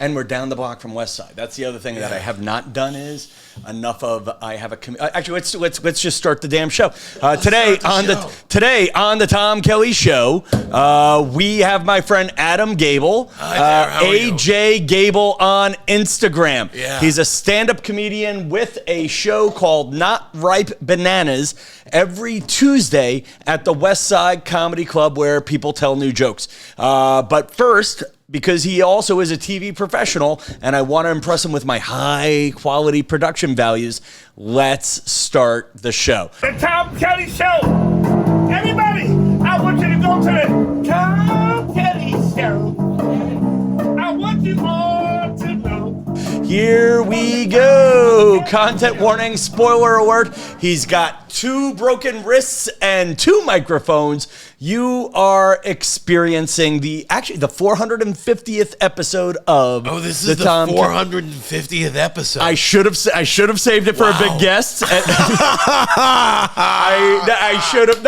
And we're down the block from West Side. That's the other thing that I have not done is enough of. I have a actually. Let's just start the damn show. Today on the Tom Kelly Show, we have my friend Adam Gabel, AJ Gabel on Instagram. Yeah. He's a stand-up comedian with a show called Not Ripe Bananas every Tuesday at the West Side Comedy Club, where people tell new jokes. But first, because he also is a TV professional, and I want to impress him with my high-quality production values, let's start the show. The Tom Kelly Show. Everybody, I want you to go to the Tom Kelly Show. I want you all to know. Here we go. Content warning, spoiler alert. He's got 2 broken wrists and 2 microphones. You are experiencing the 450th episode of this is the 450th episode. I should have saved it for a big guest. I should have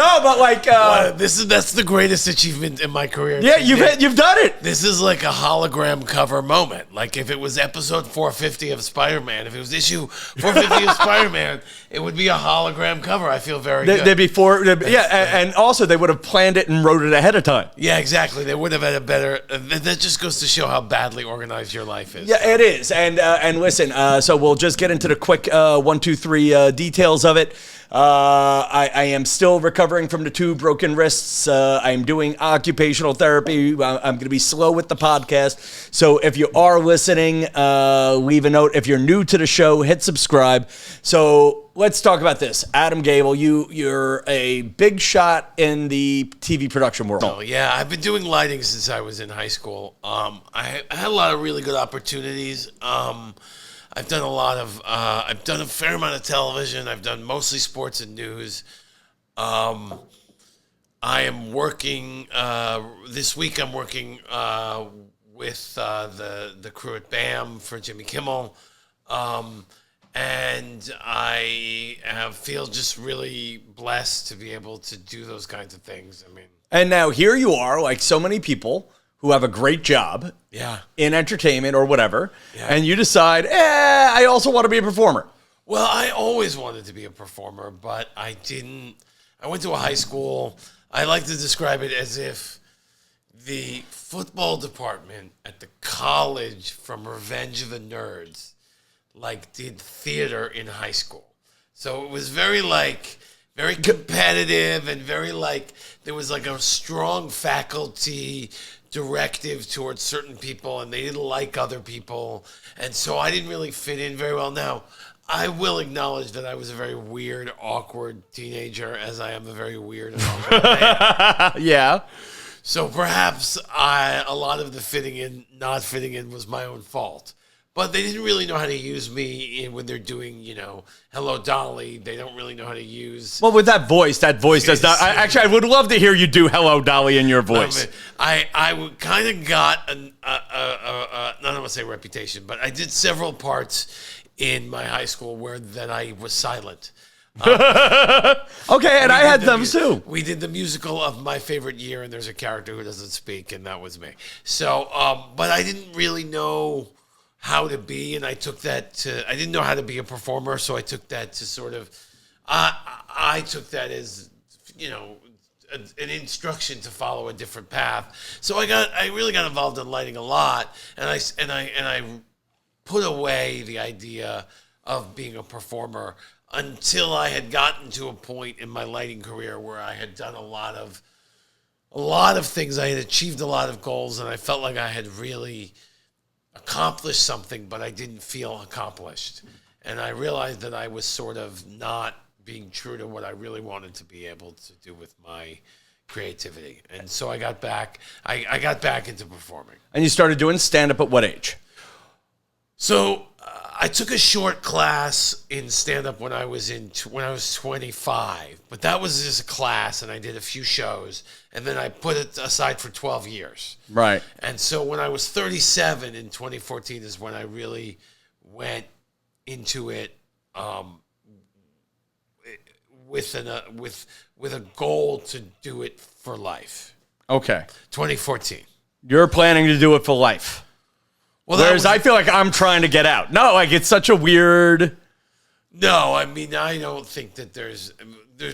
that's the greatest achievement in my career. Yeah, you've done it. This is like a hologram cover moment. Like if it was episode 450 of Spider-Man, if it was issue 450 of Spider-Man, it would be a hologram cover. I feel very good. And also they would have planned it and wrote it ahead of time. Yeah, exactly. They would have had a better. That just goes to show how badly organized your life is. Yeah, it is. And listen. So we'll just get into the quick 1, 2, 3 details of it. I am still recovering from the 2 broken wrists. I'm doing occupational therapy. I'm going to be slow with the podcast. So if you are listening, leave a note. If you're new to the show, hit subscribe. So let's talk about this. Adam Gabel, you're a big shot in the TV production world. Oh, yeah. I've been doing lighting since I was in high school. I had a lot of really good opportunities. I've done I've done a fair amount of television. I've done mostly sports and news. I am working, this week I'm working with the crew at BAM for Jimmy Kimmel. And I feel just really blessed to be able to do those kinds of things. And now here you are, like so many people who have a great job in entertainment or whatever, and you decide, I also want to be a performer. Well, I always wanted to be a performer, but I didn't. I went to a high school. I like to describe it as if the football department at the college from Revenge of the Nerds did theater in high school. So it was very competitive and very there was a strong faculty directive towards certain people, and they didn't like other people, and so I didn't really fit in very well. Now, I will acknowledge that I was a very weird, awkward teenager, as I am a very weird and awkward man. Yeah. So perhaps a lot of the not fitting in was my own fault. But they didn't really know how to use me when they're doing, Hello Dolly. They don't really know how to use. Well, with that voice does not. I would love to hear you do Hello Dolly in your voice. I kind of got I don't want to say reputation, but I did several parts in my high school that I was silent. Okay, and I had them too. We did the musical of My Favorite Year, and there's a character who doesn't speak, and that was me. So, but I didn't really know how to be, and I took that I didn't know how to be a performer, so I took that to sort of, I took that as, an instruction to follow a different path. So I really got involved in lighting a lot, and I put away the idea of being a performer until I had gotten to a point in my lighting career where I had done a lot of things. I had achieved a lot of goals, and I felt like I had really accomplished something, but I didn't feel accomplished. And I realized that I was sort of not being true to what I really wanted to be able to do with my creativity. And so I got back into performing. And you started doing stand-up at what age? So I took a short class in stand-up when I was 25, but that was just a class, and I did a few shows, and then I put it aside for 12 years. Right. And so when I was 37 in 2014 is when I really went into it with a goal to do it for life. Okay. 2014. You're planning to do it for life. Well, Whereas I feel like I'm trying to get out. No, like it's such a weird. No, I mean, I don't think that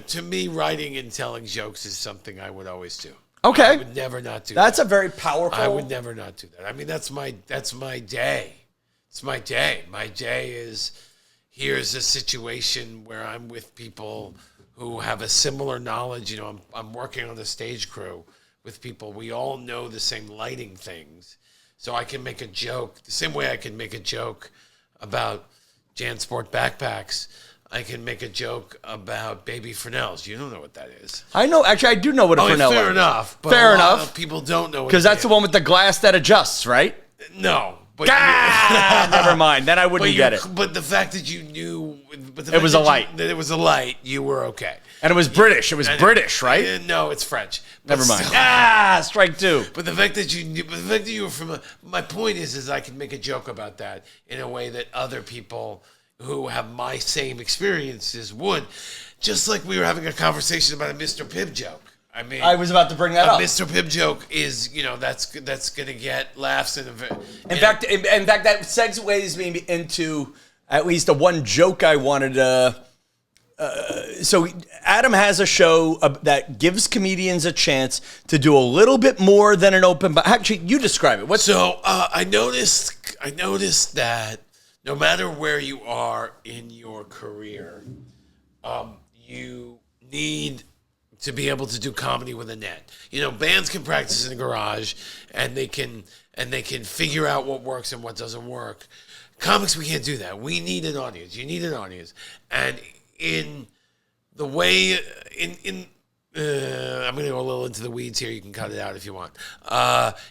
to me, writing and telling jokes is something I would always do. Okay. I would never not do that. That's a very powerful. I would never not do that. I mean, that's my day. It's my day. My day is, here's a situation where I'm with people who have a similar knowledge. You know, I'm working on the stage crew with people. We all know the same lighting things. So I can make a joke the same way I can make a joke about JanSport backpacks. I can make a joke about baby Fresnels. You don't know what that is. I know. Actually, I do know what a Fresnel is. Fair enough. But fair a lot enough. of people don't know what because that's the one with the glass that adjusts, right? No. But never mind. Then I wouldn't get it. But the fact that you knew, it was a light. That it was a light, you were okay. And it was British. It was British, right? No, it's French. Never mind. Still, strike two. But the fact that you knew, the fact that you were from my point is I can make a joke about that in a way that other people who have my same experiences would. Just like we were having a conversation about a Mr. Pibb joke. I mean, I was about to bring that up. A Mr. Pibb joke is, that's going to get laughs in fact, that segues me into at least a one joke I wanted to. So Adam has a show that gives comedians a chance to do a little bit more than an open. But actually, you describe it. I noticed that no matter where you are in your career, you need to be able to do comedy with Annette. Bands can practice in the garage and they can figure out what works and what doesn't work. Comics, we can't do that. We need an audience. You need an audience. And in the way, I'm going to go a little into the weeds here. You can cut it out if you want.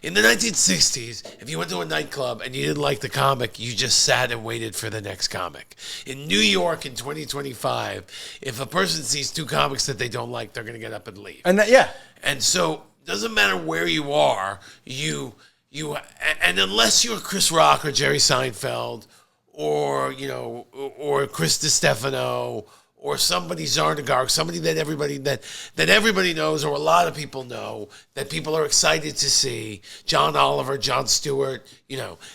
In the 1960s, if you went to a nightclub and you didn't like the comic, you just sat and waited for the next comic. In New York in 2025, if a person sees two comics that they don't like, they're going to get up and leave. And so it doesn't matter where you are, and unless you're Chris Rock or Jerry Seinfeld or Chris DiStefano or somebody Zarnagarg, somebody that everybody knows, or a lot of people know, that people are excited to see, John Oliver, Jon Stewart,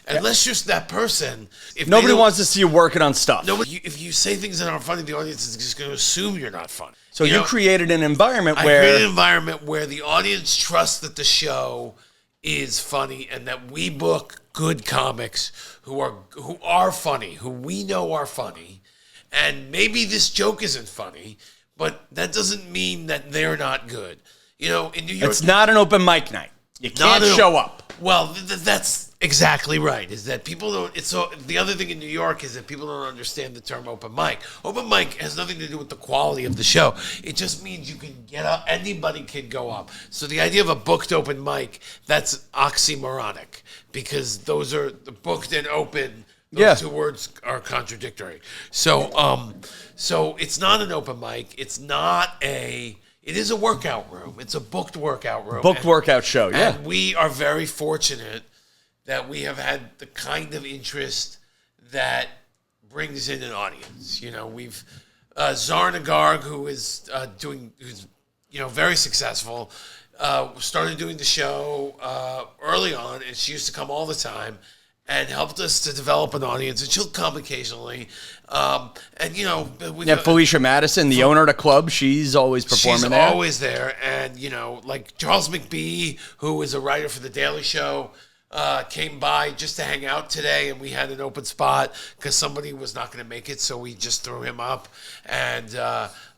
unless you're that person. If nobody wants to see you working on stuff. If you say things that aren't funny, the audience is just going to assume you're not funny. So you created an environment I created an environment where the audience trusts that the show is funny and that we book good comics who are funny, who we know are funny. And maybe this joke isn't funny, but that doesn't mean that they're not good. In New York, it's not an open mic night. You can't show up. Well, that's exactly right. Is that people don't? The other thing in New York is that people don't understand the term open mic. Open mic has nothing to do with the quality of the show. It just means you can get up. Anybody can go up. So the idea of a booked open mic, that's oxymoronic, because those are the booked and open. Those two words are contradictory. So it's not an open mic. It is a workout room. It's a booked workout room. Workout show, yeah. And we are very fortunate that we have had the kind of interest that brings in an audience. We've Zarnagarg, who's very successful, started doing the show early on, and she used to come all the time and helped us to develop an audience. And she'll come occasionally. Felicia Madison, the owner of the club, she's always performing there. She's always there. And, like Charles McBee, who is a writer for The Daily Show, came by just to hang out today, and we had an open spot because somebody was not going to make it, so we just threw him up. And,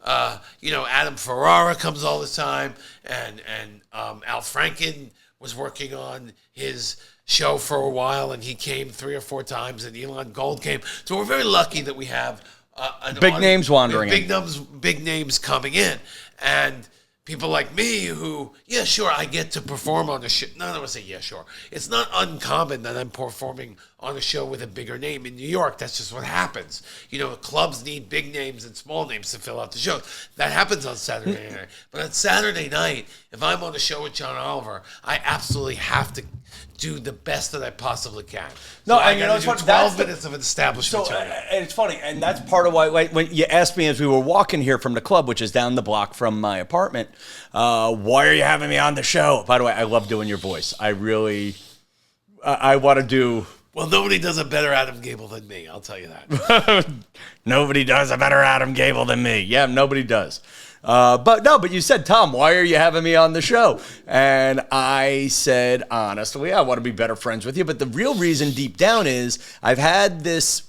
Adam Ferrara comes all the time, and Al Franken was working on his show for a while, and he came 3 or 4 times, and Elon Gold came. So we're very lucky that we have big names wandering big names coming in, and people like me who, I get to perform on a show. No, I don't want to say sure. It's not uncommon that I'm performing on a show with a bigger name in New York. That's just what happens. Clubs need big names and small names to fill out the show. That happens on Saturday night. But on Saturday night, if I'm on a show with John Oliver, I absolutely have to do the best that I possibly can. No, so and I got to do 12 minutes of established material. And it's funny, and that's part of why when you asked me as we were walking here from the club, which is down the block from my apartment, why are you having me on the show? By the way, I love doing your voice. I want to do Well, nobody does a better Adam Gabel than me. I'll tell you that. Nobody does a better Adam Gabel than me. Yeah, nobody does. But you said, Tom, why are you having me on the show? And I said, honestly, I want to be better friends with you. But the real reason deep down is I've had this.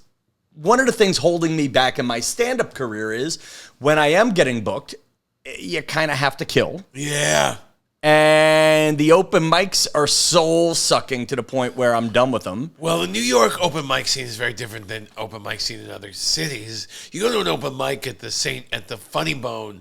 One of the things holding me back in my stand-up career is when I am getting booked, you kind of have to kill. Yeah. And the open mics are soul-sucking to the point where I'm done with them. Well, the New York open mic scene is very different than open mic scene in other cities. You go to an open mic at the Funny Bone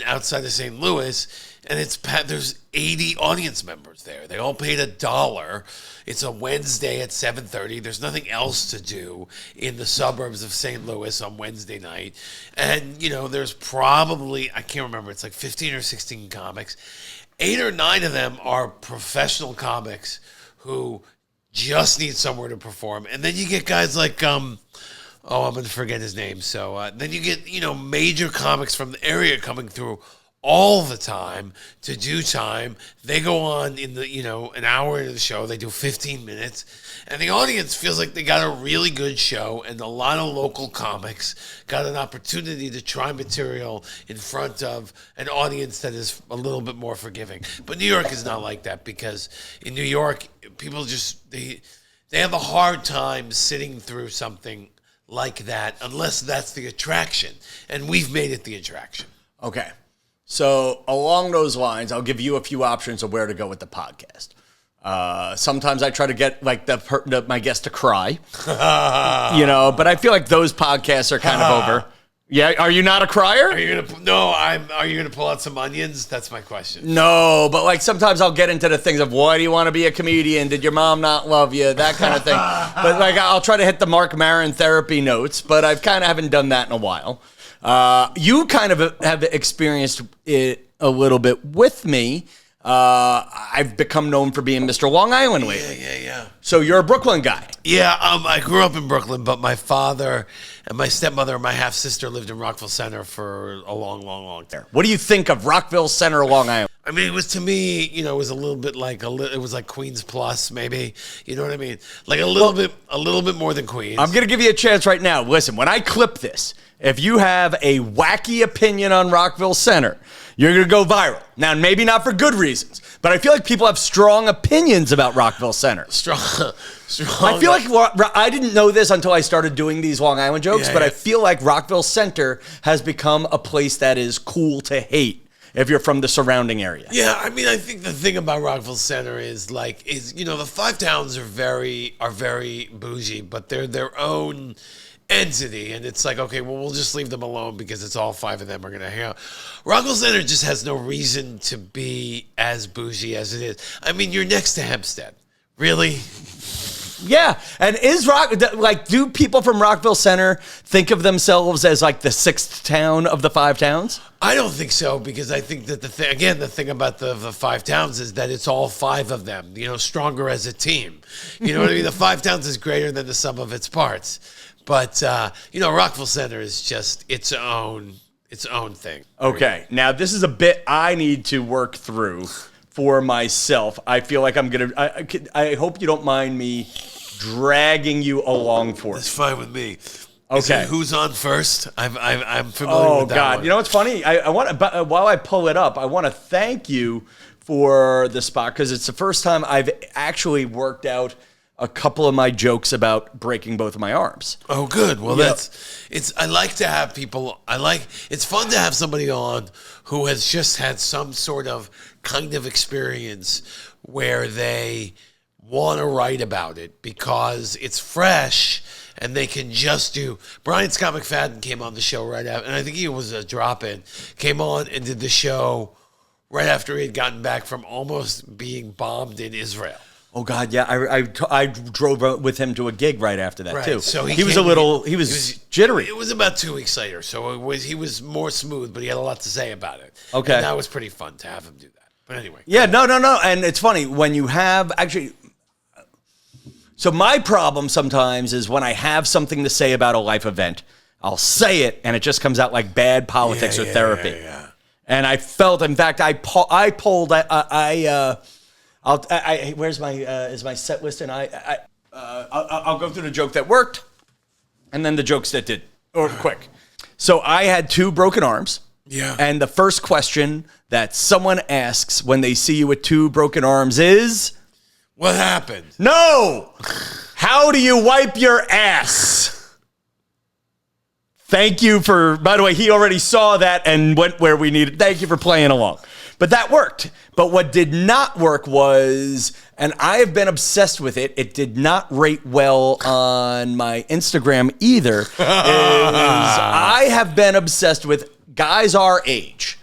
outside of St. Louis, and there's 80 audience members there. They all paid $1. It's a Wednesday at 7:30. There's nothing else to do in the suburbs of St. Louis on Wednesday night. And, there's probably, I can't remember, it's like 15 or 16 comics. 8 or 9 of them are professional comics who just need somewhere to perform. And then you get guys like, I'm going to forget his name. So then you get, major comics from the area coming through all the time to do time. They go on in the, an hour into the show. They do 15 minutes. And the audience feels like they got a really good show, and a lot of local comics got an opportunity to try material in front of an audience that is a little bit more forgiving. But New York is not like that, because in New York, people just, they have a hard time sitting through something like that unless that's the attraction. And we've made it the attraction. Okay. So along those lines, I'll give you a few options of where to go with the podcast. Sometimes I try to get my guest to cry, but I feel like those podcasts are kind of over. Yeah, are you not a crier? Are you gonna pull out some onions? That's my question. No, but sometimes I'll get into the things of why do you want to be a comedian? Did your mom not love you? That kind of thing. But I'll try to hit the Mark Maron therapy notes, but I've kind of haven't done that in a while. You kind of have experienced it a little bit with me. I've become known for being Mr. Long Island lately. Yeah. So you're a Brooklyn guy. Yeah, I grew up in Brooklyn, but my father and my stepmother and my half-sister lived in Rockville Centre for a long, long, long time. What do you think of Rockville Centre, Long Island? I mean, it was, to me, it was a little bit like it was like Queens Plus, maybe. You know what I mean? Like a little bit more than Queens. I'm gonna give you a chance right now. Listen, when I clip this, if you have a wacky opinion on Rockville Centre, you're going to go viral. Now, maybe not for good reasons, but I feel like people have strong opinions about Rockville Centre. Strong. I feel like I didn't know this until I started doing these Long Island jokes, but I feel like Rockville Centre has become a place that is cool to hate if you're from the surrounding area. Yeah, I mean, I think the thing about Rockville Centre is the five towns are very bougie, but they're their own entity, and it's like, okay, well, we'll just leave them alone because it's all 5 of them are going to hang out. Rockville Centre just has no reason to be as bougie as it is. I mean, you're next to Hempstead. Really? Yeah, and do people from Rockville Centre think of themselves as like the 6th town of the 5 towns? I don't think so, because I think that the thing about the 5 towns is that it's all 5 of them, stronger as a team. You know what I mean? The 5 towns is greater than the sum of its parts. But, Rockville Centre is just its own thing. Okay, now this is a bit I need to work through for myself. I feel like I'm going to, I hope you don't mind me dragging you along for it. That's fine with me. Okay. Who's on first? I'm familiar with that. Oh, God. One. You know what's funny? I want to, while I pull it up, I want to thank you for the spot, because it's the first time I've actually worked out a couple of my jokes about breaking both of my arms. Oh, good. Well, I like to have people, it's fun to have somebody on who has just had some sort of kind of experience where they want to write about it because it's fresh and they can just do. Brian Scott McFadden came on the show right after, and I think he was a drop-in, came on and did the show right after he had gotten back from almost being bombed in Israel. Oh, God, yeah. I drove with him to a gig right after that, too. So he was jittery. It was about 2 weeks later, so he was more smooth, but he had a lot to say about it. Okay. And that was pretty fun to have him do that. But anyway. Yeah, no. And it's funny, when you have, actually, so my problem sometimes is when I have something to say about a life event, I'll say it, and it just comes out like bad politics or therapy. Yeah. And I felt, in fact, where's my is my set list? And I'll go through the joke that worked, and then the jokes that did, or quick. So I had 2 broken arms. Yeah. And the first question that someone asks when they see you with 2 broken arms is, What happened? no! How do you wipe your ass? Thank you for, by the way, he already saw that and went where we needed. Thank you for playing along. But that worked. But what did not work was, and I have been obsessed with it, it did not rate well on my Instagram either, is I have been obsessed with guys our age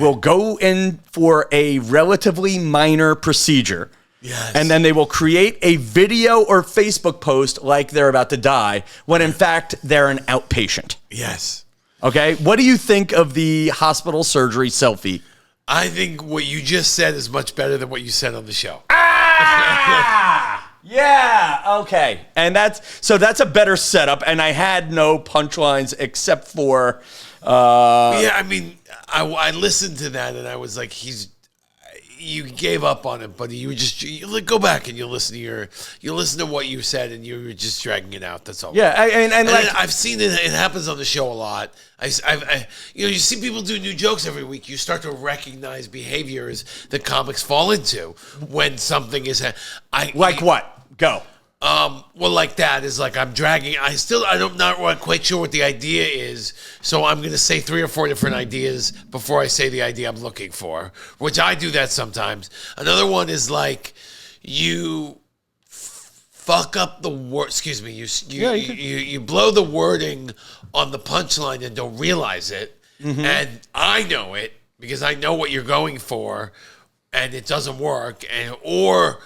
will go in for a relatively minor procedure. Yes. And then they will create a video or Facebook post like they're about to die, when in fact they're an outpatient. Yes. Okay? What do you think of the hospital surgery selfie? I think what you just said is much better than what you said on the show. Yeah, okay. And that's a better setup, and I had no punchlines except for Yeah, I mean, I listened to that and I was like, you gave up on it, but you go back and you listen to what you said, and you were just dragging it out. That's all. Yeah, and like I've seen it. It happens on the show a lot. You see people do new jokes every week. You start to recognize behaviors that comics fall into when something is. like what? Go. Well, like that is like I'm dragging. I'm not quite sure what the idea is, so I'm going to say 3 or 4 different ideas before I say the idea I'm looking for, which I do that sometimes. Another one is like you fuck up the word. Excuse me. You blow the wording on the punchline and don't realize it, and I know it because I know what you're going for, and it doesn't work, or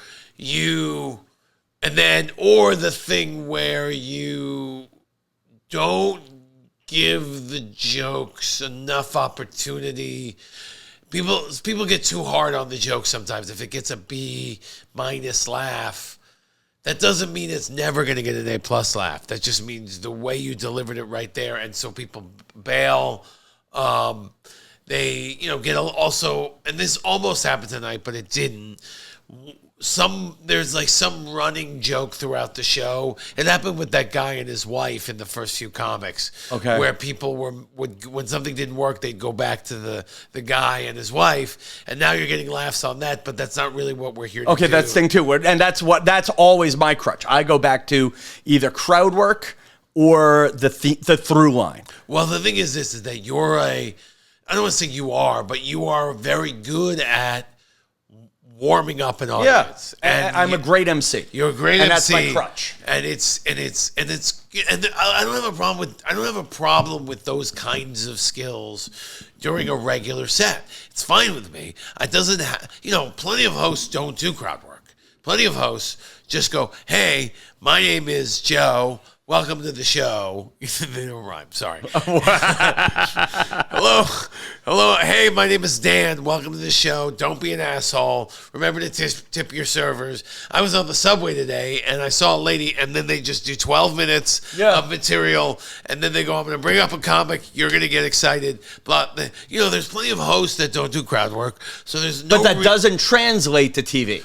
the thing where you don't give the jokes enough opportunity. People get too hard on the joke sometimes. If it gets a B- laugh, that doesn't mean it's never going to get an A+ laugh. That just means the way you delivered it right there, and so people bail. They get also, and this almost happened tonight, but it didn't. There's like some running joke throughout the show. It happened with that guy and his wife in the first few comics. Okay. Where people would when something didn't work, they'd go back to the guy and his wife. And now you're getting laughs on that, but that's not really what we're here to do. Okay, that's thing too. And that's always my crutch. I go back to either crowd work or the through line. Well, the thing is this, is that I don't want to say you are, but you are very good at warming up an audience. Yeah, and I'm a great MC. You're a great and MC. And that's my crutch. And I don't have a problem with those kinds of skills during a regular set. It's fine with me. It doesn't plenty of hosts don't do crowd work. Plenty of hosts just go, "Hey, my name is Joe. Welcome to the show." They don't rhyme. Sorry. Hello. Hey, my name is Dan. Welcome to the show. Don't be an asshole. Remember to tip your servers. I was on the subway today, and I saw a lady, and then they just do 12 minutes of material, and then they go, "I'm going to bring up a comic. You're going to get excited." But there's plenty of hosts that don't do crowd work, so there's no. But that doesn't translate to TV.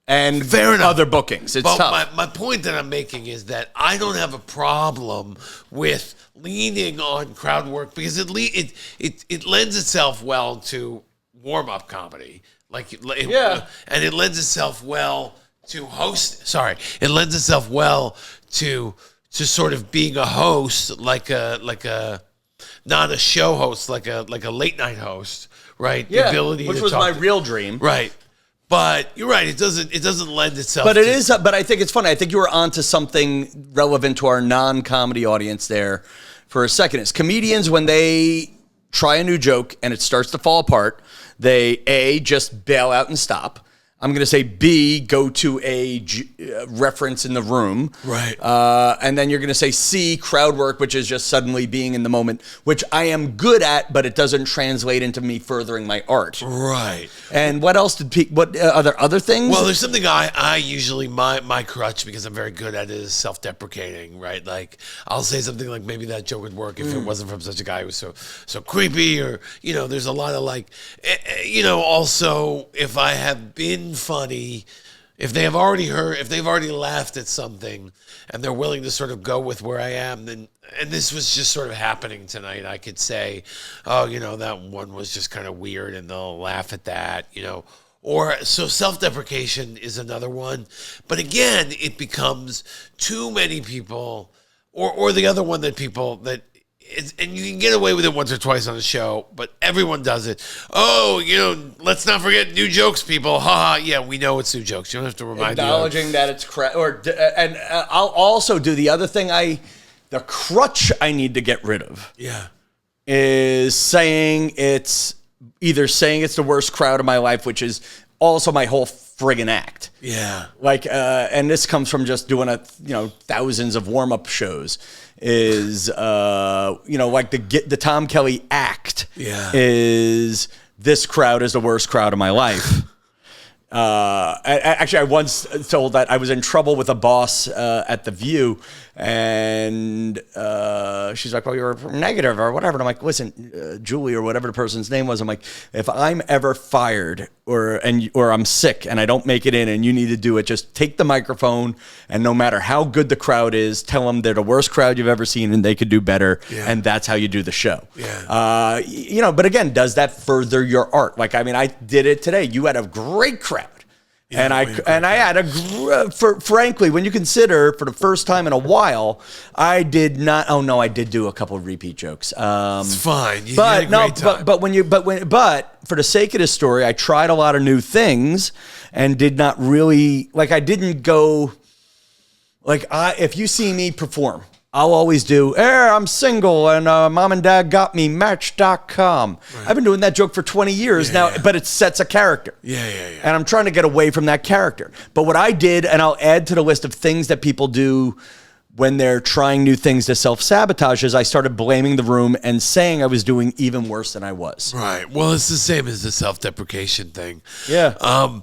And fair enough. Other bookings. It's tough. My point that I'm making is that I don't have a problem with leaning on crowd work because it lends itself well to warm-up comedy. And it lends itself well to host. Sorry. It lends itself well to sort of being a host, like a not a show host, like a late night host, right? Yeah, the ability which to was talk my real dream. Right. But you're right. It doesn't lend itself. But it is. But I think it's funny. I think you were onto something relevant to our non-comedy audience there for a second. It's comedians, when they try a new joke and it starts to fall apart, they just bail out and stop. I'm going to say B, go to a reference in the room. Right. And then you're going to say C, crowd work, which is just suddenly being in the moment, which I am good at, but it doesn't translate into me furthering my art. Right. And what else are there other things? Well, there's something I usually, my crutch, because I'm very good at it, is self-deprecating, right? Like, I'll say something like, maybe that joke would work if it wasn't from such a guy who was so creepy, or, there's a lot of also, if I have been funny, if they've already laughed at something and they're willing to sort of go with where I am, then, and this was just sort of happening tonight, I could say, oh, that one was just kind of weird and they'll laugh at that, Or so self-deprecation is another one. But again, it becomes too many people, or the other one that people that, and you can get away with it once or twice on the show, but everyone does it. Oh, let's not forget new jokes, people. Ha ha. Yeah, we know it's new jokes. You don't have to remind me. Acknowledging that it's crap. And I'll also do the other thing. The crutch I need to get rid of. Yeah. Is saying it's the worst crowd of my life, which is also my whole friggin' act. Yeah. And this comes from just doing thousands of warm-up shows. Is the Tom Kelly act. Yeah. Is this crowd is the worst crowd of my life. Actually, I once told that I was in trouble with a boss at The View, and she's like, well, you're negative or whatever. And I'm like, listen, Julie or whatever the person's name was, I'm like, if I'm ever fired or I'm sick and I don't make it in and you need to do it, just take the microphone and no matter how good the crowd is, tell them they're the worst crowd you've ever seen and they could do better. Yeah. And that's how you do the show. Yeah. But again, does that further your art? I did it today. You had a great crowd. Yeah, and I had frankly, when you consider for the first time in a while, I did not. Oh no, I did do a couple of repeat jokes. It's fine. You but had a great time. but for the sake of this story, I tried a lot of new things and did not really I didn't go if you see me perform. I'll always do, I'm single and mom and dad got me Match.com. Right. I've been doing that joke for 20 years now, but it sets a character. Yeah. And I'm trying to get away from that character. But what I did, and I'll add to the list of things that people do when they're trying new things to self-sabotage, is I started blaming the room and saying I was doing even worse than I was. Right. Well, it's the same as the self-deprecation thing. Yeah. I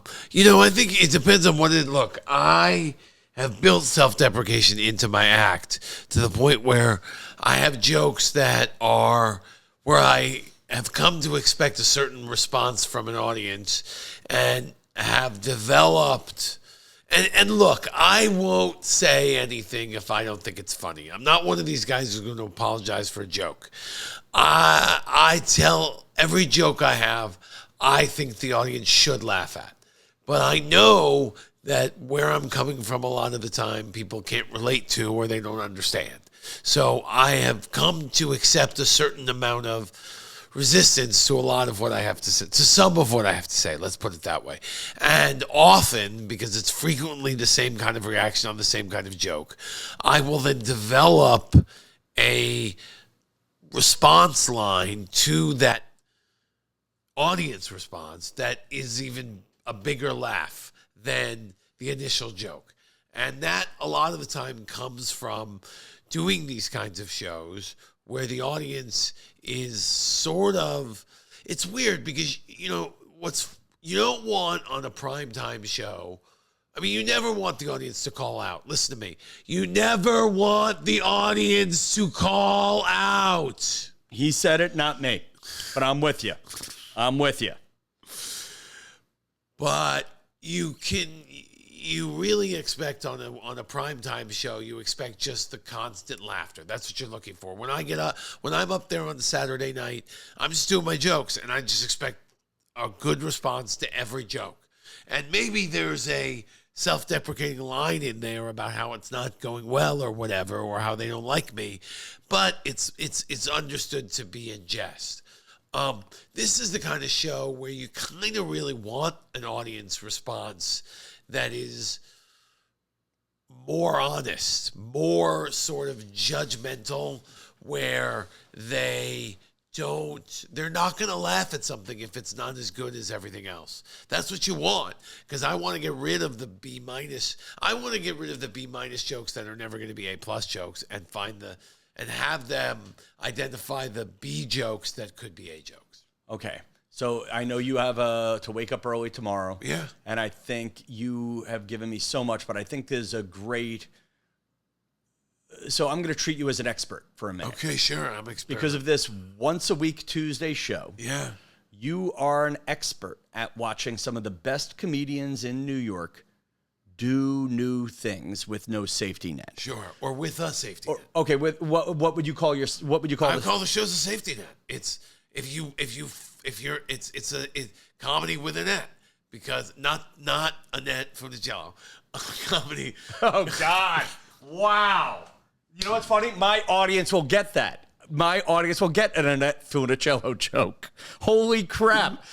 think it depends on what it, look, I have built self-deprecation into my act to the point where I have jokes that are where I have come to expect a certain response from an audience and have developed. And look, I won't say anything if I don't think it's funny. I'm not one of these guys who's going to apologize for a joke. I tell every joke I have, I think the audience should laugh at. But I know that where I'm coming from a lot of the time, people can't relate to or they don't understand. So I have come to accept a certain amount of resistance to a lot of what I have to say, to some of what I have to say, let's put it that way. And often, because it's frequently the same kind of reaction on the same kind of joke, I will then develop a response line to that audience response that is even a bigger laugh than the initial joke. And that a lot of the time comes from doing these kinds of shows where the audience is sort of, it's weird because, you don't want on a primetime show, you never want the audience to call out. Listen to me. You never want the audience to call out. He said it, not me. But I'm with you. But you really expect on a primetime show, you expect just the constant laughter. That's what you're looking for. When I'm up there on the Saturday night, I'm just doing my jokes, and I just expect a good response to every joke. And maybe there's a self-deprecating line in there about how it's not going well or whatever, or how they don't like me, but it's understood to be in jest. This is the kind of show where you kind of really want an audience response that is more honest, more sort of judgmental, where they're not going to laugh at something if it's not as good as everything else. That's what you want, because I want to get rid of the B-. I want to get rid of the B- jokes that are never going to be A+ jokes and have them identify the B jokes that could be A jokes. Okay. So I know you have to wake up early tomorrow. Yeah. And I think you have given me so much, but I think there's a great... So I'm going to treat you as an expert for a minute. Okay, sure. I'm expert. Because of this once-a-week Tuesday show. Yeah. You are an expert at watching some of the best comedians in New York do new things with no safety net. Sure, or with a safety net. Okay, with what would you call I would call the show's a safety net. It's comedy with a net, because not Annette Funicello, comedy. Oh God! Wow. You know what's funny? My audience will get that. My audience will get an Annette Funicello joke. Holy crap.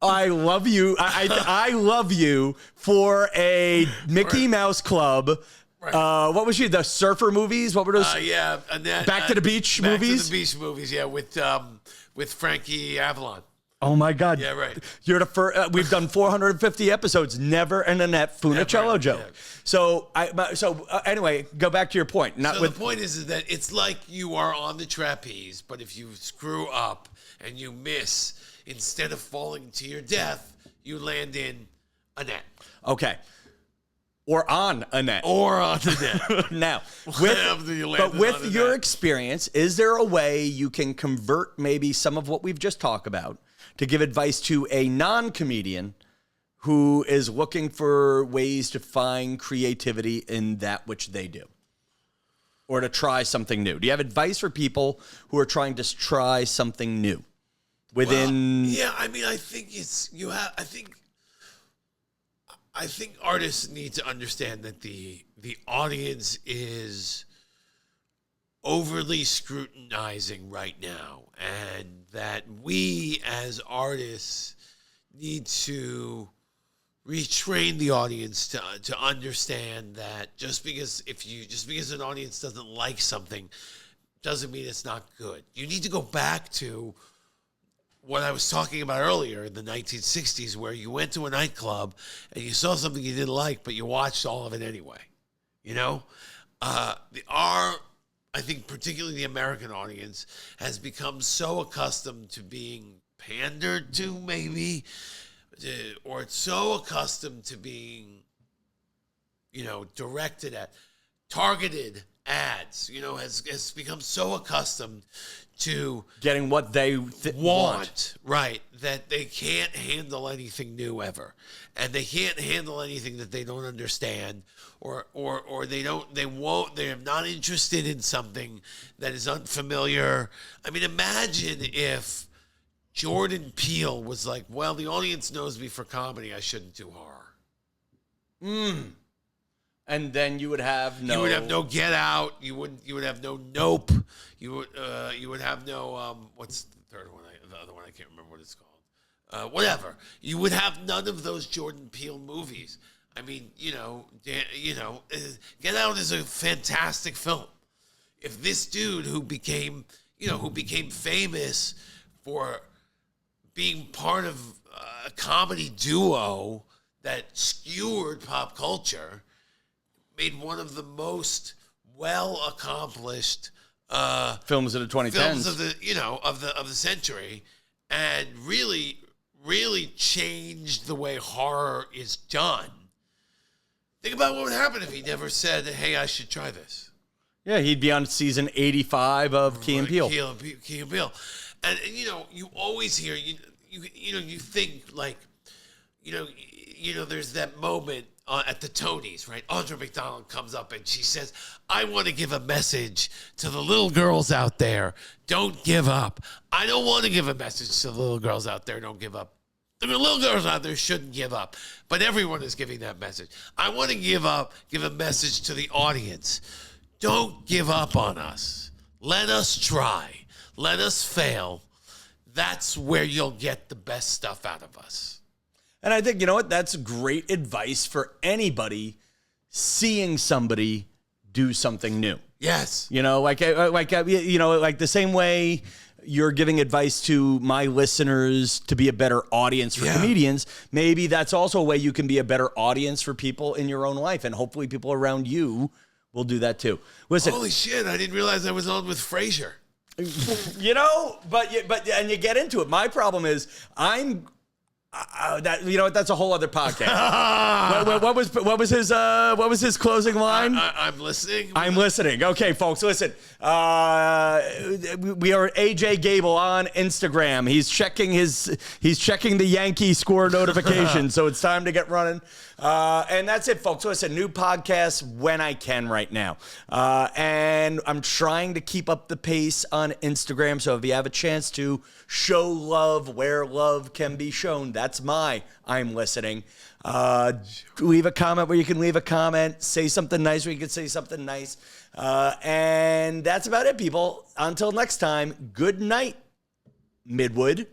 I love you. I love you for a Mickey Mouse Club. Right. What was she? The surfer movies? What were those? Yeah, Annette, Back to the Beach movies? Back to the Beach movies, yeah, with Frankie Avalon. Oh my God! Yeah, right. You're the first. We've done 450 episodes. Never an Annette Funicello joke. Yeah. So anyway, go back to your point. The point is that it's like you are on the trapeze, but if you screw up and you miss, instead of falling to your death, you land in a net. Okay. Or on a net. Or on a net. Now, with your experience, is there a way you can convert maybe some of what we've just talked about to give advice to a non-comedian who is looking for ways to find creativity in that which they do? Or to try something new? Do you have advice for people who are trying to try something new? I think artists need to understand that the audience is overly scrutinizing right now, and that we as artists need to retrain the audience to understand that just because an audience doesn't like something doesn't mean it's not good. You need to go back to what I was talking about earlier in the 1960s, where you went to a nightclub and you saw something you didn't like, but you watched all of it anyway. You know, I think particularly the American audience has become so accustomed to being pandered to, maybe, or it's so accustomed to being, directed at, targeted ads, has become so accustomed to getting what they want, right? That they can't handle anything new ever, and they can't handle anything that they don't understand, or they're not interested in something that is unfamiliar. I mean, imagine if Jordan Peele was like, "Well, the audience knows me for comedy. I shouldn't do horror." And then you would have no. You would have no Get Out. You would have no Nope. You would have no what's the third one? The other one, I can't remember what it's called. Whatever. You would have none of those Jordan Peele movies. I mean, Get Out is a fantastic film. If this dude who became famous for being part of a comedy duo that skewered pop culture, made one of the most well-accomplished films of the 2010s, films of the century, and really, really changed the way horror is done. Think about what would happen if he never said, "Hey, I should try this." Yeah, he'd be on season 85 of Key and Peele. Key and Peele, and you always hear you think like, there's that moment at the Tonys, right? Audra McDonald comes up and she says, "I want to give a message to the little girls out there. Don't give up." I don't want to give a message to the little girls out there. Don't give up. The little girls out there shouldn't give up. But everyone is giving that message. I want to give a message to the audience. Don't give up on us. Let us try. Let us fail. That's where you'll get the best stuff out of us. And I think, that's great advice for anybody seeing somebody do something new. Yes. Like the same way you're giving advice to my listeners to be a better audience for comedians, maybe that's also a way you can be a better audience for people in your own life. And hopefully people around you will do that too. Listen. Holy shit, I didn't realize I was on with Frasier. But you get into it. My problem is that's a whole other podcast. What was his closing line? I'm listening. I'm listening. Okay, folks, listen. We are AJ Gabel on Instagram. He's checking the Yankee score notification, so it's time to get running. And that's it, folks. So it's a new podcast when I can right now. And I'm trying to keep up the pace on Instagram. So if you have a chance to show love where love can be shown, that's I'm listening. Leave a comment where you can leave a comment. Say something nice where you can say something nice. And that's about it, people. Until next time, good night, Midwood.